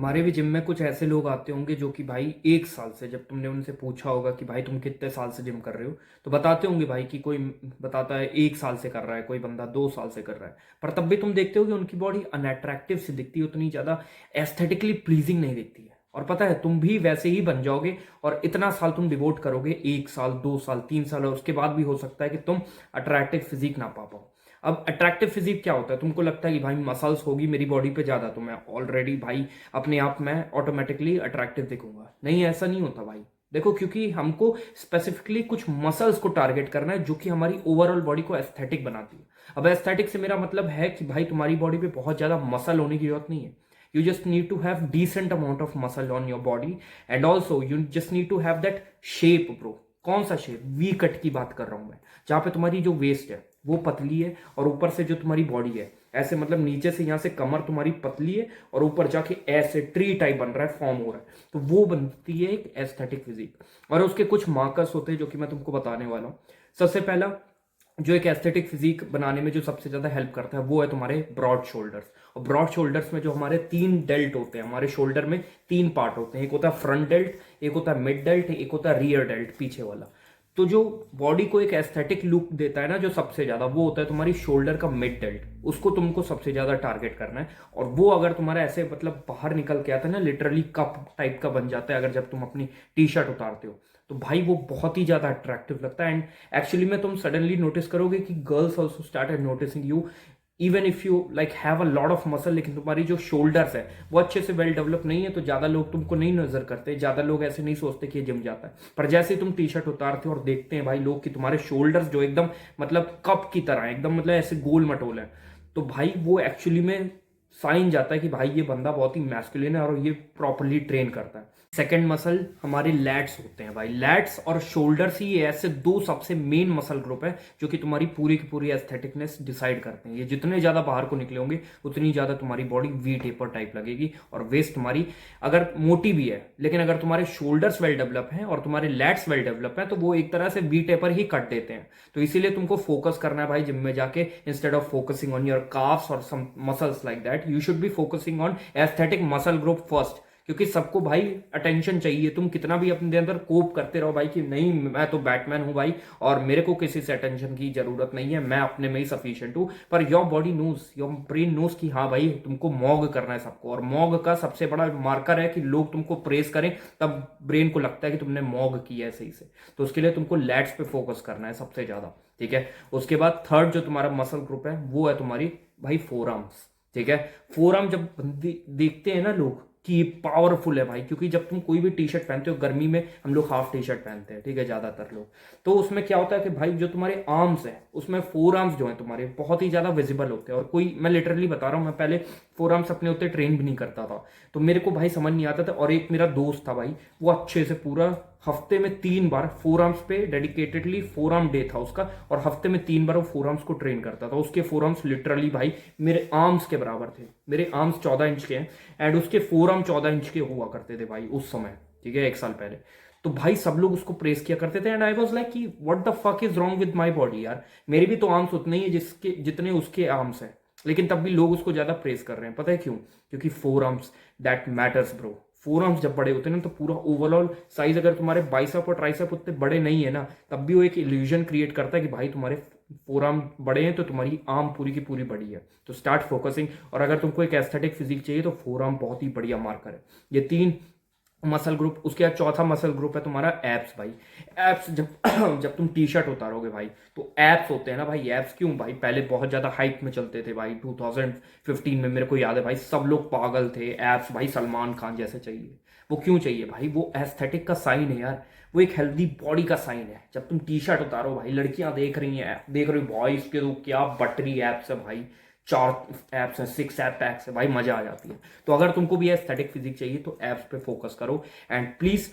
हमारे भी जिम में कुछ ऐसे लोग आते होंगे जो कि भाई 1 साल से, जब तुमने उनसे पूछा होगा कि भाई तुम कितने साल से जिम कर रहे हो, तो बताते होंगे भाई कि कोई बताता है 1 साल से कर रहा है, कोई बंदा 2 साल से कर रहा है। पर तब भी तुम देखते हो कि उनकी बॉडी अनअट्रैक्टिव सी दिखती है, उतनी ज्यादा एस्थेटिकली प्लीजिंग नहीं दिखती है। और पता है तुम भी वैसे ही बन जाओगे, और इतना साल तुम डिवोट करोगे, 1 साल 2 साल 3 साल, और उसके बाद भी हो सकता है कि तुम अट्रैक्टिव फिजिक ना पा पाओ। अब अट्रैक्टिव फिजिक क्या होता है? तुमको लगता है कि भाई मसल्स होगी मेरी बॉडी पे ज्यादा, तो मैं ऑलरेडी भाई अपने आप में ऑटोमेटिकली अट्रैक्टिव दिखूंगा। नहीं, ऐसा नहीं होता भाई। देखो, क्योंकि हमको स्पेसिफिकली कुछ मसल्स को टारगेट करना है जो कि हमारी ओवरऑल बॉडी को एस्थेटिक बनाती है। अब एस्थेटिक से मेरा मतलब है कि भाई तुम्हारी बॉडी पे बहुत ज्यादा मसल होने की जरूरत नहीं है। You just need to have decent amount of muscle on your body, and also you just need to have that shape bro. कौन सा शेप? वी कट की बात कर रहा हूं मैं, जहां पे तुम्हारी जो वेस्ट है वो पतली है, और ऊपर से जो तुम्हारी बॉडी है ऐसे, मतलब नीचे से यहां से कमर तुम्हारी पतली है, और ऊपर जाके ऐसे ट्री टाइप बन रहा है, फॉर्म हो रहा है, तो वो बनती है एक एस्थेटिक फिजिक। और उसके कुछ मार्कर्स होते हैं जो कि मैं तुमको बताने वाला हूं। सबसे पहला जो एक एस्थेटिक फिजिक बनाने में जो सबसे ज्यादा हेल्प करता है वो है तुम्हारे ब्रॉड शोल्डर्स। और ब्रॉड शोल्डर्स में जो हमारे 3 डेल्ट होते हैं, हमारे शोल्डर में 3 पार्ट होते हैं। एक होता है फ्रंट डेल्ट, एक होता है मिड डेल्ट, एक होता है रियर डेल्ट, पीछे वाला। तो जो बॉडी को एक एस्थेटिक लुक देता है ना जो सबसे ज्यादा, वो होता है तुम्हारी शोल्डर का मिड डेल्ट। उसको तुमको सबसे ज्यादा टारगेट करना है। और वो अगर तुम्हारा ऐसे मतलब बाहर निकल के आता है ना, लिटरली कप टाइप का बन जाता है अगर जब तुम अपनी टी शर्ट उतारते हो, तो भाई वो बहुत ही ज्यादा अट्रैक्टिव लगता है। एंड एक्चुअली में तुम सडनली नोटिस करोगे कि girls also started noticing you, even if you like have a lot of muscle, लेकिन तुम्हारी जो शोल्डर्स है वो अच्छे से वेल डेवलप नहीं है, तो ज्यादा लोग तुमको नहीं नजर करते, ज्यादा लोग ऐसे नहीं सोचते कि ये जिम जाता है। पर जैसे ही तुम टी शर्ट उतारते हो और देखते हैं भाई लोग कि तुम्हारे शोल्डर्स जो एकदम मतलब कप की तरह है, एकदम मतलब ऐसे गोल मटोल है, तो भाई वो एक्चुअली में साइन जाता है कि भाई ये बंदा बहुत ही मैस्कुलिन है और ये प्रॉपरली ट्रेन करता है। सेकेंड मसल हमारे लैट्स होते हैं भाई। लैट्स और शोल्डर्स ही ऐसे दो सबसे मेन मसल ग्रुप है जो कि तुम्हारी पूरी की पूरी एस्थेटिकनेस डिसाइड करते हैं। ये जितने ज्यादा बाहर को निकले होंगे उतनी ज्यादा तुम्हारी बॉडी वी टेपर टाइप लगेगी, और वेस्ट तुम्हारी अगर मोटी भी है, लेकिन अगर तुम्हारे शोल्डर्स वेल डेवलप हैं और तुम्हारे लैट्स वेल डेवलप हैं तो वो एक तरह से वी टेपर ही कट देते हैं। तो इसीलिए तुमको फोकस करना है भाई जिम में जाके, instead of focusing on your calves और some muscles like that, you should be focusing on aesthetic muscle group first. क्योंकि सबको भाई अटेंशन चाहिए। तुम कितना भी अपने अंदर कोप करते रहो भाई कि नहीं मैं तो बैटमैन हूं भाई और मेरे को किसी से अटेंशन की जरूरत नहीं है, मैं अपने में ही सफिशिएंट हूं, पर your body knows, your brain knows कि हाँ भाई तुमको मॉग करना है सबको। और मॉग का सबसे बड़ा मार्कर है कि लोग तुमको प्रेस करें, तब ब्रेन को लगता है कि तुमने मॉग किया है सही से। तो उसके लिए तुमको लैट्स पे फोकस करना है सबसे ज्यादा, ठीक है। उसके बाद थर्ड जो तुम्हारा मसल ग्रुप है वो है तुम्हारी भाई फोर आर्म्स, ठीक है। फोर आर्म जब देखते हैं ना लोग कि पावरफुल है भाई, क्योंकि जब तुम कोई भी टी शर्ट पहनते हो, गर्मी में हम लोग हाफ टी शर्ट पहनते हैं, ठीक है, ज्यादातर लोग, तो उसमें क्या होता है कि भाई जो तुम्हारे आर्म्स है उसमें फोर आर्म्स जो है तुम्हारे बहुत ही ज्यादा विजिबल होते हैं। और कोई, मैं लिटरली बता रहा हूँ, मैं पहले फोर आर्म्स अपने होते ट्रेन भी नहीं करता था, तो मेरे को भाई समझ नहीं आता था। और एक मेरा दोस्त था भाई, वो अच्छे से पूरा हफ्ते में 3 बार फोर आर्म्स पे डेडिकेटेडली, फोर आर्म डे था उसका, और हफ्ते में 3 बार वो फोर आर्म्स को ट्रेन करता था। उसके फोर आर्म्स लिटरली भाई मेरे आर्म्स के बराबर थे। मेरे आर्म्स 14 इंच के हैं एंड उसके फोर आर्म 14 इंच के हुआ करते थे भाई उस समय, ठीक है, 1 साल पहले। तो भाई सब लोग उसको प्रेस किया करते थे, एंड आई वाज लाइक कि what the fuck is wrong with my body यार, मेरे भी तो आर्म्स उतने ही है जिसके जितने उसके आर्म्स हैं, लेकिन तब भी लोग उसको ज्यादा प्रेस कर रहे हैं। पता है क्यों? क्योंकि four arms that matters bro. Four arms जब बड़े होते हैं ना, तो पूरा ओवरऑल साइज, अगर तुम्हारे बाइसेप और ट्राइसेप उतने बड़े नहीं है ना, तब भी वो एक इल्यूजन क्रिएट करता है कि भाई तुम्हारे फोर आर्म बड़े हैं तो तुम्हारी आर्म पूरी की पूरी बड़ी है। तो स्टार्ट फोकसिंग। और अगर तुमको एक एस्थेटिक फिजिक चाहिए तो फोर आर्म बहुत ही बढ़िया मार्कर है। ये 3 मसल ग्रुप। उसके बाद चौथा मसल ग्रुप है तुम्हारा एप्स भाई। एप्स जब जब तुम टी शर्ट उतारोगे भाई तो एप्स होते हैं ना भाई। एप्स क्यों भाई? पहले बहुत ज्यादा हाइप में चलते थे भाई, 2015 में मेरे को याद है भाई, सब लोग पागल थे एप्स भाई, सलमान खान जैसे चाहिए। वो क्यों चाहिए भाई? वो एस्थेटिक का साइन है यार, वो एक हेल्दी बॉडी का साइन है। जब तुम टी शर्ट उतारो भाई, लड़कियां देख रही हैं, देख रही बॉयज के तो क्या बटरी एप्स है भाई, 4 एप्स है, 6 एप्स है भाई, मजा आ जाती है। तो अगर तुमको भी एस्थेटिक फिजिक चाहिए तो एप्स पे फोकस करो, एंड प्लीज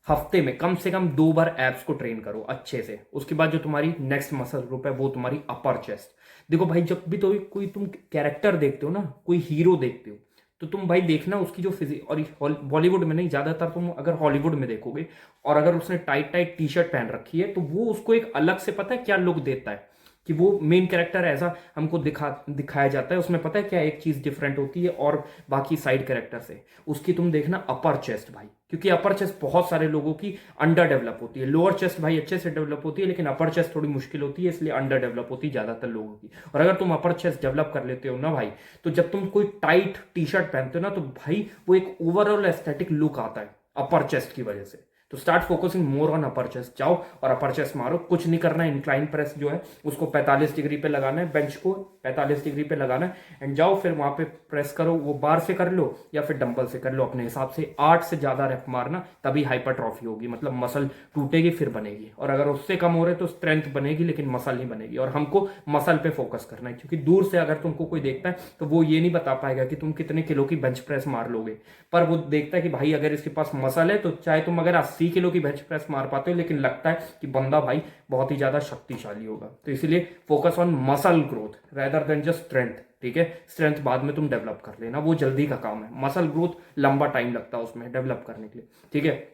हफ्ते में कम से कम 2 बार एप्स को ट्रेन करो अच्छे से। उसके बाद जो तुम्हारी नेक्स्ट मसल ग्रुप है वो तुम्हारी अपर चेस्ट। देखो भाई, जब भी तो कोई तुम कैरेक्टर देखते हो ना, कोई हीरो देखते हो, तो तुम भाई देखना उसकी जो फिजिक, और बॉलीवुड में नहीं, ज्यादातर तुम अगर हॉलीवुड में देखोगे, और अगर उसने टाइट टाइट टी शर्ट पहन रखी है तो वो उसको एक अलग से, पता है क्या लुक देता है? कि वो मेन कैरेक्टर ऐसा हमको दिखाया जाता है, उसमें पता है क्या एक चीज डिफरेंट होती है और बाकी साइड कैरेक्टर से, उसकी तुम देखना अपर चेस्ट भाई, क्योंकि अपर चेस्ट बहुत सारे लोगों की अंडर डेवलप होती है, लोअर चेस्ट भाई अच्छे से डेवलप होती है, लेकिन अपर चेस्ट थोड़ी मुश्किल होती है, इसलिए अंडर डेवलप होती है ज्यादातर लोगों की। और अगर तुम अपर चेस्ट डेवलप कर लेते हो ना भाई, तो जब तुम कोई टाइट टी शर्ट पहनते हो ना, तो भाई वो एक ओवरऑल एस्थेटिक लुक आता है अपर चेस्ट की वजह से। तो start focusing more on upper chest, जाओ और अपर चेस्ट मारो, कुछ नहीं करना है। इंक्लाइन प्रेस जो है उसको 45 डिग्री पे लगाना है, बेंच को 45 डिग्री पे लगाना है, एंड जाओ फिर वहां पे प्रेस करो, वो बार से कर लो या फिर डंबल से कर लो अपने हिसाब से। 8 से ज्यादा रेप मारना, तभी हाइपरट्रॉफी होगी, मतलब मसल टूटेगी फिर बनेगी। और अगर उससे कम हो रहे तो स्ट्रेंथ बनेगी लेकिन मसल नहीं बनेगी। और हमको मसल पे फोकस करना है, क्योंकि दूर से अगर तुमको कोई देखता है तो वो ये नहीं बता पाएगा कि तुम कितने किलो की बेंच प्रेस मार लोगे, पर वो देखता है कि भाई अगर इसके पास मसल है, तो चाहे तुम अगर 80 किलो की बेंच प्रेस मार पाते हो, लेकिन लगता है कि बंदा भाई बहुत ही ज्यादा शक्तिशाली होगा। तो इसीलिए focus on muscle growth rather than just strength, ठीक है। स्ट्रेंथ बाद में तुम डेवलप कर लेना, वो जल्दी का काम है, मसल ग्रोथ लंबा टाइम लगता है उसमें डेवलप करने के लिए, ठीक है।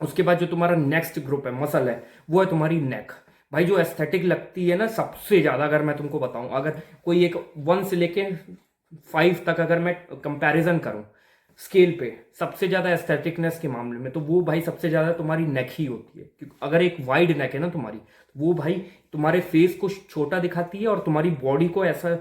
उसके बाद जो तुम्हारा नेक्स्ट ग्रुप है मसल है, वो है तुम्हारी नेक। भाई जो एस्थेटिक लगती है ना सबसे ज्यादा, अगर मैं तुमको बताऊं, अगर कोई एक 1 से लेके 5 तक अगर मैं कंपैरिजन करूं स्केल पे, सबसे ज्यादा एस्थेटिकनेस के मामले में, तो वो भाई सबसे ज्यादा तुम्हारी नेक ही होती है। क्योंकि अगर एक वाइड नेक है ना तुम्हारी, तो वो भाई तुम्हारे फेस को छोटा दिखाती है और तुम्हारी बॉडी को ऐसा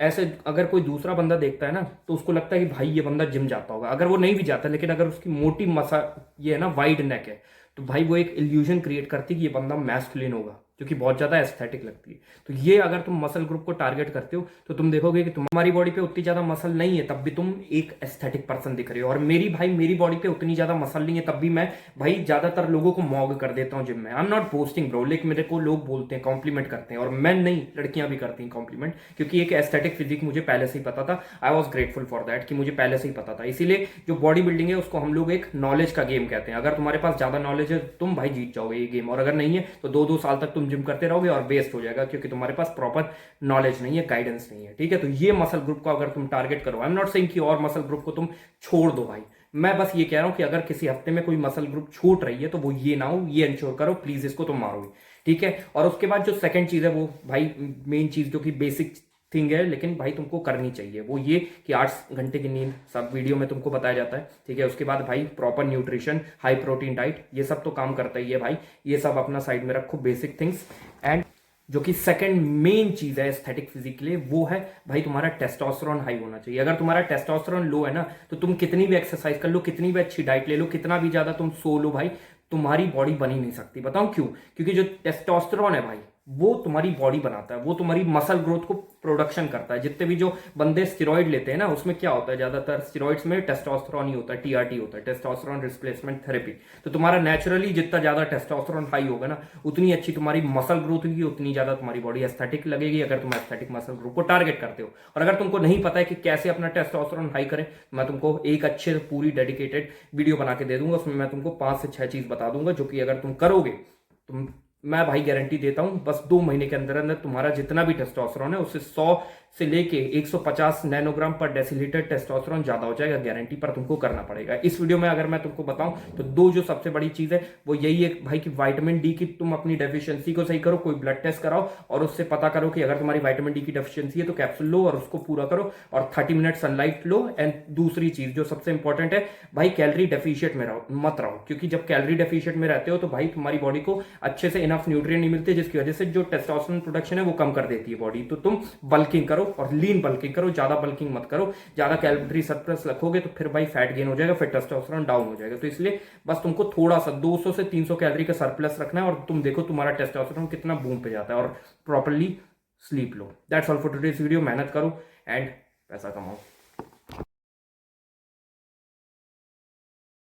ऐसे अगर कोई दूसरा बंदा देखता है ना, तो उसको लगता है कि भाई ये बंदा जिम जाता होगा, अगर वो नहीं भी जाता, लेकिन अगर उसकी मोटी मसा ये है ना वाइड नेक है, तो भाई वो एक इल्यूजन क्रिएट करती है कि ये बंदा मैस्कुलिन होगा, क्योंकि बहुत ज्यादा एस्थेटिक लगती है। तो ये अगर तुम मसल ग्रुप को टारगेट करते हो, तो तुम देखोगे कि तुम्हारी बॉडी पे उतनी ज्यादा मसल नहीं है, तब भी तुम एक एस्थेटिक पर्सन दिख रहे हो। और मेरी बॉडी पे उतनी ज्यादा मसल नहीं है, तब भी मैं भाई ज्यादातर लोगों को मॉग कर देता हूँ जिम में। I am not posting bro, लेकिन मेरे को लोग बोलते हैं, कॉम्प्लीमेंट करते हैं, और मैं नहीं, लड़कियां भी करती हैं कॉम्प्लीमेंट, क्योंकि एक एस्थेटिक फिजिक मुझे पहले से ही पता था। I was grateful for that कि मुझे पहले से ही पता था। इसीलिए जो बॉडी बिल्डिंग है उसको हम लोग एक नॉलेज का गेम कहते हैं। अगर तुम्हारे पास ज्यादा नॉलेज है, तुम भाई जीत जाओगे ये गेम, और अगर नहीं है तो 2-2 साल तक तुम जिम करते रहोगे और वेस्ट हो जाएगा, क्योंकि तुम्हारे पास प्रॉपर नॉलेज नहीं है, गाइडेंस नहीं है, ठीक है। तो ये मसल ग्रुप को अगर तुम टारगेट करो, आई एम नॉट सेइंग कि और मसल ग्रुप को तुम छोड़ दो भाई, मैं बस ये कह रहा हूं कि अगर किसी हफ्ते में कोई मसल ग्रुप छूट रही है तो वो ये ना हो, ये इंश्योर करो प्लीज, इसको तुम मारोगे, ठीक है। और उसके बाद जो सेकंड चीज है वो भाई मेन चीज जो कि बेसिक थिंग है, लेकिन भाई तुमको करनी चाहिए, वो ये कि 8 घंटे की नींद, सब वीडियो में तुमको बताया जाता है, ठीक है। उसके बाद भाई proper nutrition, high protein diet, ये सब तो काम करता ही है भाई, ये सब अपना साइड में रखो, बेसिक थिंग्स। एंड जो कि सेकंड मेन चीज है एस्थेटिक फिजिक के लिए, वो है भाई तुम्हारा टेस्टोस्टेरोन हाई होना चाहिए। अगर तुम्हारा टेस्टोस्टेरोन लो है ना, तो तुम कितनी भी एक्सरसाइज कर लो, कितनी भी अच्छी डाइट ले लो, कितना भी ज्यादा तुम सो लो भाई, तुम्हारी बॉडी बन ही नहीं सकती। बताऊं क्यों? क्योंकि जो टेस्टोस्टेरोन है भाई, वो तुम्हारी बॉडी बनाता है, वो तुम्हारी मसल ग्रोथ को प्रोडक्शन करता है। जितने भी जो बंदे स्टेरॉइड लेते हैं ना, उसमें क्या होता है, ज्यादातर स्टेरॉइड्स में टेस्टोस्टेरोन ही होता है, टीआरटी होता है, टेस्टोस्टेरोन रिप्लेसमेंट थेरेपी। तो तुम्हारा नेचुरली जितना ज्यादा टेस्टोस्टेरोन हाई होगा ना, उतनी अच्छी तुम्हारी मसल ग्रोथ होगी, उतनी ज्यादा तुम्हारी बॉडी एस्थेटिक लगेगी, अगर तुम एस्थेटिक मसल ग्रोथ को टारगेट करते हो। और अगर तुमको नहीं पता है कि कैसे अपना टेस्टोस्टेरोन हाई करें, मैं तुमको एक अच्छे पूरी डेडिकेटेड वीडियो बना के दे दूंगा, उसमें मैं तुमको 5 से 6 चीज बता दूंगा, जो कि अगर तुम करोगे, तुम मैं भाई गारंटी देता हूं, बस 2 महीने के अंदर अंदर तुम्हारा जितना भी टेस्टोस्टेरोन है उससे 100 से लेके 150 नैनोग्राम पर डेसीलीटर टेस्टोस्टेरोन ज्यादा हो जाएगा, गारंटी। पर तुमको करना पड़ेगा। इस वीडियो में अगर मैं तुमको बताऊं तो 2 जो सबसे बड़ी चीज है वो यही है भाई कि विटामिन डी की तुम अपनी डेफिशिएंसी को सही करो, कोई ब्लड टेस्ट कराओ और उससे पता करो कि अगर तुम्हारी विटामिन डी की डेफिशिएंसी है तो कैप्सूल लो और उसको पूरा करो, और 30 मिनट सनलाइट लो। एंड दूसरी चीज जो सबसे इंपॉर्टेंट है भाई, कैलोरी डेफिशिएट में मत रहो, क्योंकि जब कैलोरी डेफिशिएट में रहते हो तो भाई तुम्हारी बॉडी को अच्छे से इनफ न्यूट्रिएंट नहीं मिलते, जिसकी वजह से जो टेस्टोस्टेरोन प्रोडक्शन है वो कम कर देती है बॉडी। तो तुम बल्किंग करो और लीन बल्किंग करो, ज्यादा बल्किंग मत करो। ज्यादा कैलोरी सरप्लस रखोगे तो फिर भाई फैट गेन हो जाएगा, फिर टेस्टोस्टेरोन डाउन हो जाएगा। तो इसलिए बस तुमको थोड़ा सा 200 से 300 कैलोरी का सरप्लस रखना है, और तुम देखो तुम्हारा टेस्टोस्टेरोन कितना बूम पे जाता है। और properly sleep low. That's all for today's video. मेहनत करो एंड पैसा कमाओ।